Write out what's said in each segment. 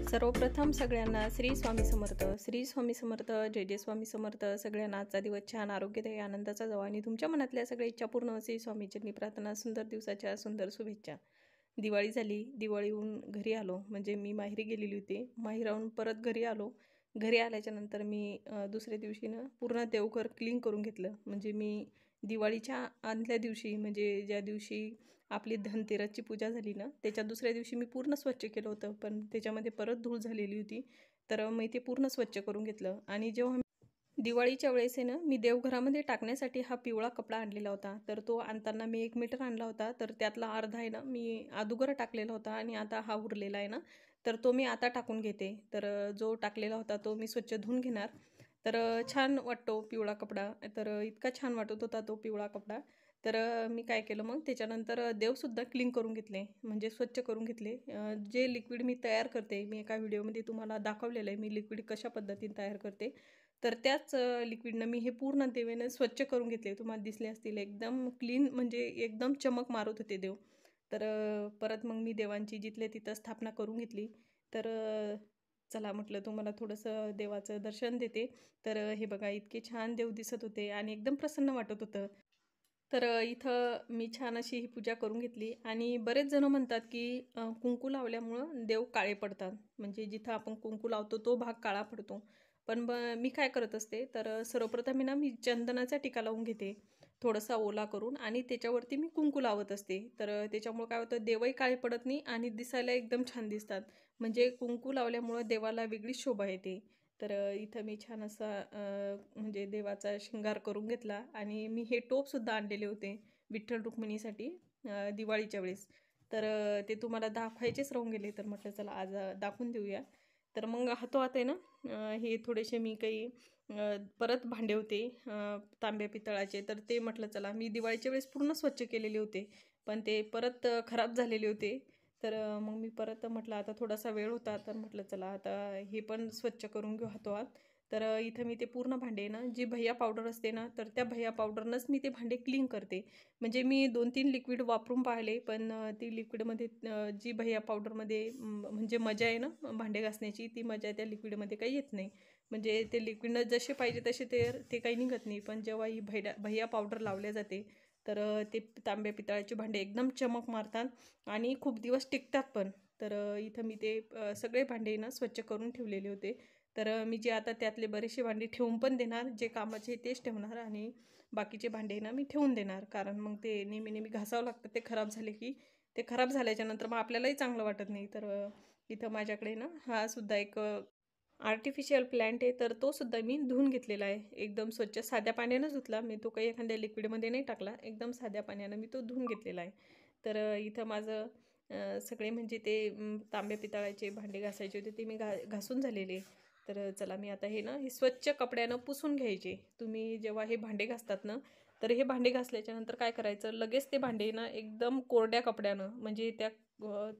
सर्वप्रथम सगळ्यांना श्री स्वामी समर्थ. श्री स्वामी समर्थ. जय जय स्वामी समर्थ. सगळ्यांना आजचा दिवस छान आरोग्यदायी आनंदाचा जावा आणि तुमच्या मनातल्या सगळ्या इच्छा पूर्ण असे स्वामीचरणी प्रार्थना. सुंदर दिवसाच्या सुंदर शुभेच्छा. दिवाळी झाली. दिवाळीहून घरी आलो, म्हणजे मी माहेरी गेलेली होती. माहेराहून परत घरी आलो. घरी आल्याच्या नंतर मी दुसऱ्या दिवशी ना पूर्ण देवघर क्लीन करून घेतलं. म्हणजे मी दिवाळीच्या आदल्या दिवशी, म्हणजे ज्या दिवशी आपली धनतेरसची पूजा झाली ना, त्याच्या दुसऱ्या दिवशी मी पूर्ण स्वच्छ केलं होतं, पण त्याच्यामध्ये परत धूळ झालेली होती. तर मी ते पूर्ण स्वच्छ करून घेतलं. आणि जेव्हा दिवाळीच्या वेळेस आहे ना, मी देवघरामध्ये टाकण्यासाठी हा पिवळा कपडा आणलेला होता. तर तो आणताना मी 1 मीटर आणला होता. तर त्यातला अर्धा आहे ना मी अगोदर टाकलेला होता आणि आता हा उरलेला आहे ना, तर तो मी आता टाकून घेते. तर जो टाकलेला होता तो मी स्वच्छ धुवून घेणार. तर छान वाटतो पिवळा कपडा. तर इतका छान वाटत होता तो पिवळा कपडा. तर मी काय केलं मग त्याच्यानंतर देवसुद्धा क्लीन करून घेतले, म्हणजे स्वच्छ करून घेतले. जे लिक्विड मी तयार करते, मी एका व्हिडिओमध्ये तुम्हाला दाखवलेलं आहे मी लिक्विड कशा पद्धतीने तयार करते. तर त्याच लिक्विडनं मी हे पूर्ण देवेनं स्वच्छ करून घेतले. तुम्हाला दिसले असतील एकदम क्लीन, म्हणजे एकदम चमक मारत होते देव. तर परत मग मी देवांची जिथल्या तिथं स्थापना करून घेतली. तर चला म्हटलं तुम्हाला थोडंसं देवाचं दर्शन देते. तर हे बघा इतके छान देव दिसत होते आणि एकदम प्रसन्न वाटत होतं. तर इथं मी छान अशी ही पूजा करून घेतली. आणि बरेच जण म्हणतात की कुंकू लावल्यामुळं देव काळे पडतात, म्हणजे जिथं आपण कुंकू लावतो तो भाग काळा पडतो. पण मी काय करत असते, तर सर्वप्रथम मी ना चंदनाचा टिका लावून घेते, थोडासा ओला करून, आणि त्याच्यावरती मी कुंकू लावत असते. तर त्याच्यामुळं काय होतं, देवही काळे पडत नाही आणि दिसायला एकदम छान दिसतात. म्हणजे कुंकू लावल्यामुळं देवाला वेगळीच शोभा येते. तर इथं मी छान असा म्हणजे देवाचा शृंगार करून घेतला. आणि मी हे टोपसुद्धा आणलेले होते विठ्ठल रुक्मिणीसाठी दिवाळीच्या वेळेस. तर ते तुम्हाला दाखवायचेच राहून गेले, तर म्हटलं चला आज दाखवून देऊया. तर मग हातोहात आहे ना हे थोडेसे मी काही परत भांडे होते तांब्या पितळाचे, तर ते म्हटलं चला मी दिवाळीच्या वेळेस पूर्ण स्वच्छ केलेले होते, पण ते परत खराब झालेले होते. तर मग मी परत म्हटलं आता थोडासा वेळ होता, तर म्हटलं चला आता हे पण स्वच्छ करून घेऊ हातोहात. तर इथं मी ते पूर्ण भांडे ना, जी भैया पावडर असते ना, तर त्या भैया पावडरनंच मी ते भांडे क्लीन करते. म्हणजे मी 2-3 लिक्विड वापरून पाहिले, पण ती लिक्विडमध्ये जी भैया पावडरमध्ये म्हणजे मजा आहे ना भांडे घासण्याची, ती मजा त्या लिक्विडमध्ये काही येत नाही. म्हणजे ते लिक्विडनं जसे पाहिजे तसे ते काही निघत नाही. पण जेव्हा ही भैया पावडर लावल्या जाते, तर ते तांब्या पितळाचे भांडे एकदम चमक मारतात आणि खूप दिवस टिकतात पण. तर इथं मी ते सगळे भांडे ना स्वच्छ करून ठेवलेले होते. तर मी जे आता त्यातले बरेचसे भांडे ठेवून पण देणार, जे कामाचे तेच ठेवणार, आणि बाकीचे भांडे ना मी ठेवून देणार, कारण मग ते नेहमी नेहमी घासावं लागतं. ते खराब झाले की, ते खराब झाल्याच्या नंतर मग आपल्यालाही चांगलं वाटत नाही. तर इथं माझ्याकडे ना हा सुद्धा एक आर्टिफिशियल प्लांट आहे, तर तो सुद्धा मी धुवून घेतलेला आहे. एकदम स्वच्छ साध्या पाण्यानं धुतला मी, तो काही एखाद्या लिक्विडमध्ये नाही टाकला, एकदम साध्या पाण्यानं मी तो धुवून घेतलेला आहे. तर इथं माझं सगळे म्हणजे ते तांब्या पितळाचे भांडे घासायचे होते, ते मी घासून झालेले. तर चला मी आता हे ना हे स्वच्छ कपड्यानं पुसून घ्यायचे. तुम्ही जेव्हा हे भांडे घासतात ना, तर हे भांडे घासल्याच्या नंतर काय करायचं, लगेच ते भांडे ना एकदम कोरड्या कपड्यानं, म्हणजे त्या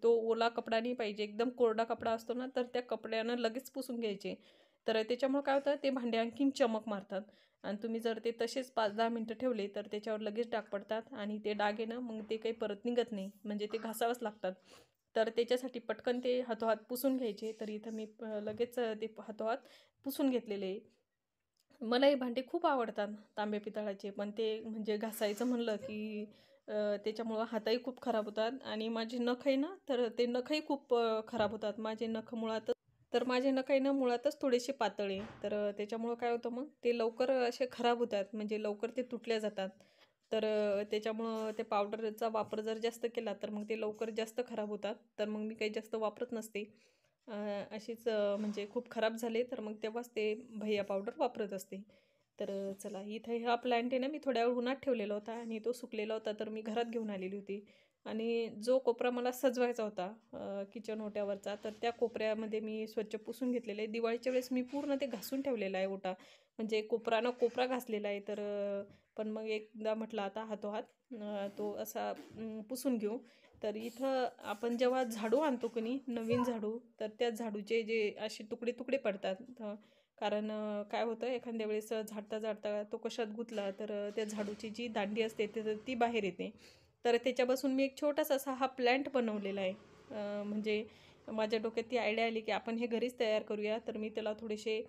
तो ओला कपडा नाही पाहिजे, एकदम कोरडा कपडा असतो ना, तर त्या कपड्यानं लगेच पुसून घ्यायचे. तर त्याच्यामुळे काय होतं, ते भांडे आणखीन चमक मारतात. आणि तुम्ही जर ते तसेच 5-10 मिनटं ठेवले, तर त्याच्यावर लगेच डाग पडतात आणि ते डाग आहे ना मग ते काही परत निघत नाही, म्हणजे ते घासावंच लागतात. तर त्याच्यासाठी पटकन ते हातोहात पुसून घ्यायचे. तर इथं मी लगेच ते हातोहात पुसून घेतलेले. मला हे भांडे खूप आवडतात तांबे पितळाचे, पण ते म्हणजे घासायचं म्हणलं की त्याच्यामुळं हातही खूप खराब होतात आणि माझे नख आहे ना, तर ते नखही खूप खराब होतात. माझे नख मुळातच, तर माझे नख आहे ना मुळातच थोडेसे पातळ आहे. तर त्याच्यामुळं काय होतं मग ते लवकर असे खराब होतात, म्हणजे लवकर ते तुटल्या जातात. तर त्याच्यामुळं ते पावडरचा वापर जर जास्त केला, तर मग ते लवकर जास्त खराब होतात. तर मग मी काही जास्त वापरत नसते. अशीच म्हणजे खूप खराब झाले तर मग तेव्हाच ते भैया पावडर वापरत असते. तर चला इथं हा प्लॅन्ट आहे ना, मी थोड्या वेळ उन्हात ठेवलेला होता आणि तो सुकलेला होता, तर मी घरात घेऊन आलेली होती. आणि जो कोपरा मला सजवायचा होता किचन ओट्यावरचा, तर त्या कोपऱ्यामध्ये मी स्वच्छ पुसून घेतलेलं आहे. दिवाळीच्या वेळेस मी पूर्ण ते घासून ठेवलेला आहे ओटा, म्हणजे कोपरानं कोपरा घासलेला आहे. तर पण मग एकदा म्हटलं आता हातोहात तो असा पुसून घेऊ. तर इथं आपण जेव्हा झाडू आणतो की नाही, नवीन झाडू, तर त्या झाडूचे जे असे तुकडे तुकडे पडतात. कारण काय होतं एखाद्या वेळेस झाडता झाडता तो कशात गुंतला, तर त्या झाडूची जी दांडी असते ती बाहेर येते. तर त्याच्यापासून मी एक छोटासा असा हा प्लॅन्ट बनवलेला आहे. म्हणजे माझ्या डोक्यात ती आयडिया आली की आपण हे घरीच तयार करूया. तर मी त्याला थोडेसे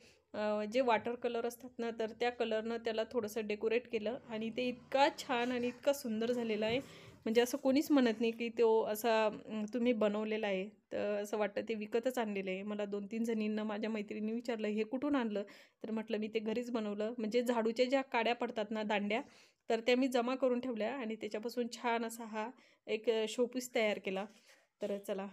जे वॉटर कलर असतात ना, तर त्या कलरनं त्याला थोडंसं डेकोरेट केलं आणि ते इतका छान आणि इतका सुंदर झालेला आहे. म्हणजे असं कोणीच म्हणत नाही की तो असा तुम्ही बनवलेला आहे. तर असं वाटतं ते विकतच आणलेलं आहे. मला 2-3 जणींना माझ्या मैत्रिणी विचारलं, "हे कुठून आणलं?" तर म्हटलं, "मी ते घरीच बनवलं." म्हणजे झाडूच्या ज्या काड्या पडतात ना, दांड्या, तर त्या मी जमा करून ठेवल्या आणि त्याच्यापासून छान असा हा एक शोपीस तयार केला. तर चला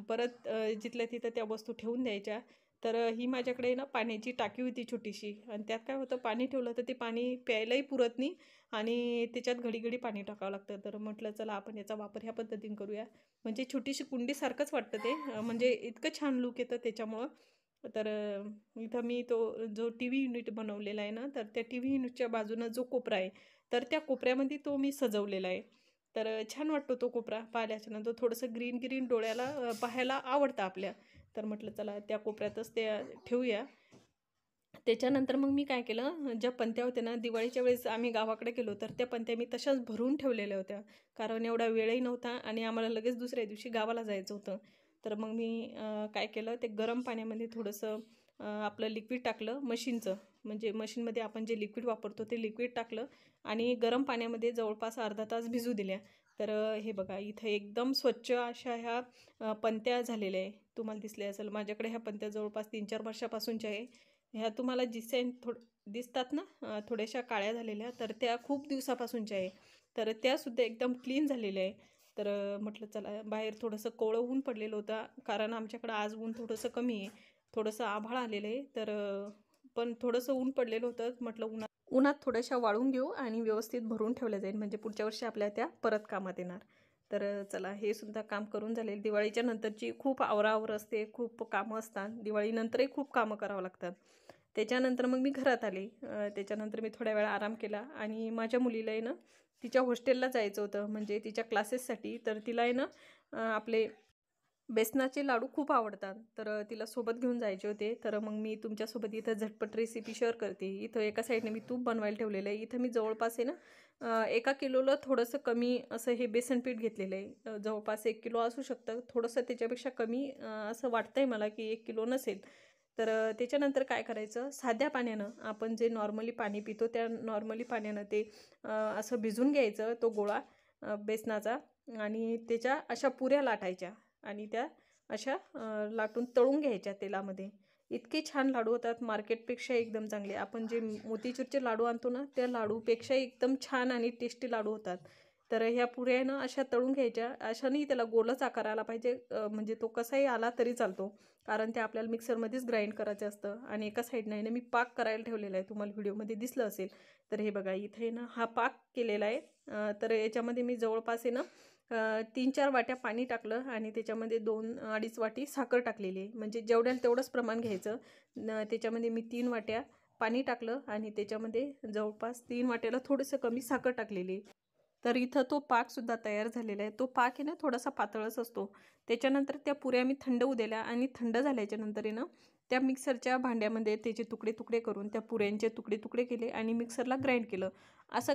परत जिथल्या तिथं त्या वस्तू ठेवून द्यायच्या. तर ही माझ्याकडे ना पाण्याची टाकी होती छोटीशी आणि त्यात काय होतं, पाणी ठेवलं तर ते पाणी प्यायलाही पुरत नाही आणि त्याच्यात घडी-घडी पाणी टाकावं लागतं. तर म्हटलं चला आपण याचा वापर ह्या पद्धतीने करूया. म्हणजे छोटीशी कुंडीसारखंच वाटतं ते, म्हणजे इतकं छान लूक येतं त्याच्यामुळं. तर इथं मी तो जो टीव्ही युनिट बनवलेला आहे ना, तर त्या टीव्ही युनिटच्या बाजूनं जो कोपरा आहे, तर त्या कोपऱ्यामध्ये तो मी सजवलेला आहे. तर छान वाटतो तो कोपरा पाहिल्याच्यानंतर थोडंसं ग्रीन-ग्रीन डोळ्याला पाहायला आवडतं आपल्या. तर म्हटलं चला त्या कोपऱ्यातच ते ठेवूया. त्याच्यानंतर मग मी काय केलं, ज्या पंत्या होत्या ना, दिवाळीच्या वेळेस आम्ही गावाकडे गेलो, तर त्या पंत्या मी तशाच भरून ठेवलेल्या होत्या. कारण एवढा वेळही नव्हता आणि आम्हाला लगेच दुसऱ्या दिवशी गावाला जायचं होतं. तर मग मी काय केलं, ते गरम पाण्यामध्ये थोडंसं आपलं लिक्विड टाकलं मशीनचं. म्हणजे मशीनमध्ये आपण जे लिक्विड वापरतो ते लिक्विड टाकलं आणि गरम पाण्यामध्ये जवळपास अर्धा तास भिजू दिल्या. तर हे बघा इथं एकदम स्वच्छ अशा ह्या पंत्या झालेल्या आहे. तुम्हाला दिसल्या असेल. माझ्याकडे ह्या पंत्या जवळपास 3-4 वर्षापासूनच्या आहे. ह्या तुम्हाला दिसतात ना, थोड्याशा काळ्या झालेल्या, तर त्या खूप दिवसापासूनच्या आहे. तर त्यासुद्धा एकदम क्लीन झालेल्या आहे. तर म्हटलं चला बाहेर थोडंसं कोवळं ऊन पडलेलं होतं, कारण आमच्याकडं आज ऊन थोडंसं कमी आहे. थोडंसं आभाळ आलेलं आहे. तर पण थोडंसं ऊन पडलेलं होतं. म्हटलं उन्हात थोड्याशा वाळून घेऊ आणि व्यवस्थित भरून ठेवल्या जाईल, म्हणजे पुढच्या वर्षी आपल्या त्या परत कामात येणार. तर चला हे सुद्धा काम करून झाले. दिवाळीच्या नंतरची खूप आवराआवर असते, खूप कामं असतात. दिवाळीनंतरही खूप कामं करावं लागतात. त्याच्यानंतर मग मी घरात आले. त्याच्यानंतर मी थोड्या वेळ आराम केला आणि माझ्या मुलीला आहे ना, तिच्या हॉस्टेलला जायचं होतं, म्हणजे तिच्या क्लासेससाठी. तर तिला आहे ना आपले बेसनाचे लाडू खूप आवडतात. तर तिला सोबत घेऊन जायचे होते. तर मग मी तुमच्यासोबत इथं झटपट रेसिपी शेअर करते. इथं एका साईडने मी तूप बनवायला ठेवलेलं आहे. इथं मी जवळपास आहे ना 1 किलोला थोडंसं कमी असं हे बेसन पीठ घेतलेलं आहे. जवळपास 1 किलो असू शकतं. थोडंसं त्याच्यापेक्षा कमी असं वाटतंय मला की 1 किलो नसेल. तर त्याच्यानंतर काय करायचं, साध्या पाण्यानं आपण जे नॉर्मली पाणी पितो त्या नॉर्मली पाण्यानं ते असं भिजून घ्यायचं तो गोळा बेसनाचा आणि त्याच्या अशा पुऱ्या लाटायच्या आणि त्या अशा लाटून तळून घ्यायच्या तेलामध्ये. इतके छान लाडू होतात, मार्केटपेक्षा एकदम चांगले. आपण जे मोतीचूरचे लाडू आणतो ना, त्या लाडूपेक्षा एकदम छान आणि टेस्टी लाडू होतात. तर ह्या पुऱ्या आहे ना अशा तळून घ्यायच्या. अशा नाही त्याला गोलच आकार आला पाहिजे, म्हणजे तो कसाही आला तरी चालतो. कारण ते आपल्याला मिक्सरमध्येच ग्राइंड करायचं असतं. आणि एका साईडनं आहे ना मी पाक करायला ठेवलेला आहे. तुम्हाला व्हिडिओमध्ये दिसलं असेल. तर हे बघा इथे ना हा पाक केलेला आहे. तर याच्यामध्ये मी जवळपास आहे ना 3-4 वाट्या पाणी टाकलं आणि त्याच्यामध्ये 2-2.5 वाटी साखर टाकलेली आहे. म्हणजे जेवढ्याला तेवढंच प्रमाण घ्यायचं. त्याच्यामध्ये मी 3 वाट्या पाणी टाकलं आणि त्याच्यामध्ये जवळपास 3 वाट्याला थोडंसं कमी साखर टाकलेली आहे. तर इथं तो पाकसुद्धा तयार झालेला आहे. तो पाक आहे ना थोडासा पातळच असतो. त्याच्यानंतर त्या पुऱ्या मी थंड होऊ दिल्या आणि थंड झाल्याच्या नंतर आहे ना त्या मिक्सरच्या भांड्यामध्ये त्याचे तुकडे-तुकडे करून त्या पुऱ्यांचे तुकडे-तुकडे केले आणि मिक्सरला ग्राइंड केलं. असं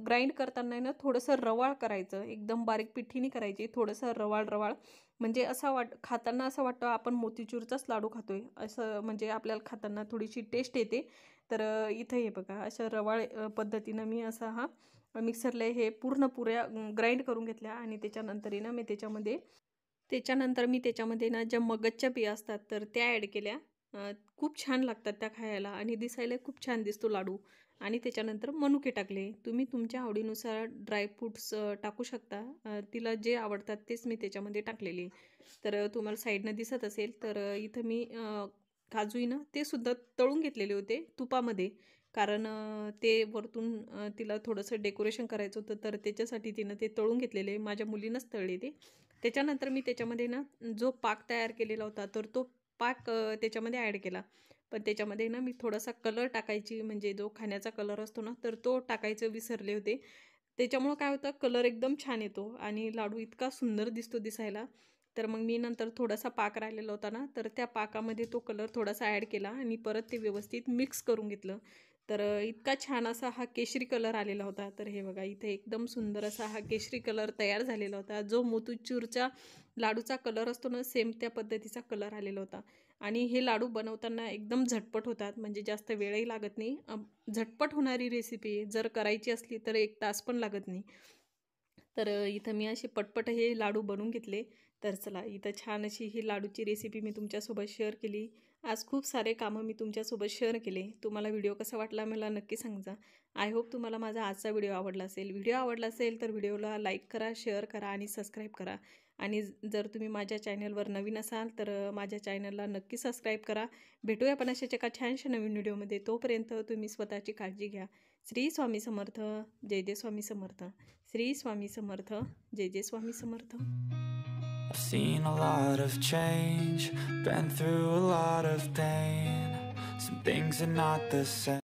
ग्राइंड करताना ना थोडंसं रवाळ करायचं. एकदम बारीक पिठी नाही करायची. थोडंसं रवाळ-रवाळ, म्हणजे खाताना असं वाटतं आपण मोतीचूरचाच लाडू खातोय. असं म्हणजे आपल्याला खाताना थोडीशी टेस्ट येते. तर इथं हे बघा अशा रवाळ पद्धतीनं मी असा हा मिक्सरला हे पूर्ण पुऱ्या ग्राइंड करून घेतल्या आणि त्याच्यानंतर आहे ना मी त्याच्यामध्ये ना ज्या मगजच्या बिया असतात तर त्या ॲड केल्या. खूप छान लागतात त्या खायला आणि दिसायला खूप छान दिसतो लाडू. आणि त्याच्यानंतर मनुके टाकले. तुम्ही तुमच्या आवडीनुसार ड्रायफ्रूट्स टाकू शकता. तिला जे आवडतात तेच मी त्याच्यामध्ये टाकलेले. तर तुम्हाला साईडनं दिसत असेल. तर इथं मी काजू आहे ना ते सुद्धा तळून घेतलेले होते तुपामध्ये. कारण ते वरतून तिला थोडंसं डेकोरेशन करायचं होतं, तर त्याच्यासाठी तिनं ते तळून घेतलेले. माझ्या मुलीनंच तळले ते. त्याच्यानंतर मी त्याच्यामध्ये ना जो पाक तयार केलेला होता तर तो पाक त्याच्यामध्ये ॲड केला. पण त्याच्यामध्ये ना मी थोडासा कलर टाकायची, म्हणजे जो खाण्याचा कलर असतो ना तर तो टाकायचं विसरले होते. त्याच्यामुळं काय होतं, कलर एकदम छान येतो आणि लाडू इतका सुंदर दिसतो दिसायला. तर मग मी नंतर थोडासा पाक राहिलेला होता ना, तर त्या पाकामध्ये तो कलर थोडासा ॲड केला आणि परत ते व्यवस्थित मिक्स करून घेतलं. तर इतका छान असा हा केशरी कलर आलेला होता. तर हे बघा इथे एकदम सुंदर असा हा केशरी कलर तयार झालेला होता. जो मोतीचूरच्या लाडूचा कलर असतो ना, सेम त्या पद्धतीचा कलर आलेला होता. आणि हे लाडू बनवताना एकदम झटपट होतात, म्हणजे जास्त वेळही लागत नाही. झटपट होणारी रेसिपी जर करायची असली तर 1 तास पण लागत नाही. तर इथं मी असे पटपट हे लाडू बनवून घेतले. तर चला इथं छान अशी ही लाडूची रेसिपी मी तुमच्यासोबत शेअर केली. आज खूप सारे कामं मी तुमच्यासोबत शेअर केले. तुम्हाला व्हिडिओ कसा वाटला मला नक्की सांगा. आय होप तुम्हाला माझा आजचा व्हिडिओ आवडला असेल. व्हिडिओ आवडला असेल तर व्हिडिओला लाईक करा, शेअर करा आणि सबस्क्राईब करा. आणि जर तुम्ही माझ्या चॅनलवर नवीन असाल तर माझ्या चॅनलला नक्की सबस्क्राईब करा. भेटूया पण अशाच एका छानशा नवीन व्हिडिओमध्ये. तोपर्यंत तुम्ही स्वतःची काळजी घ्या. श्री स्वामी समर्थ. जय जय स्वामी समर्थ. श्री स्वामी समर्थ. जय जय Swami Samarth. I've seen a lot of change, been through a lot of pain. Some things are not the same.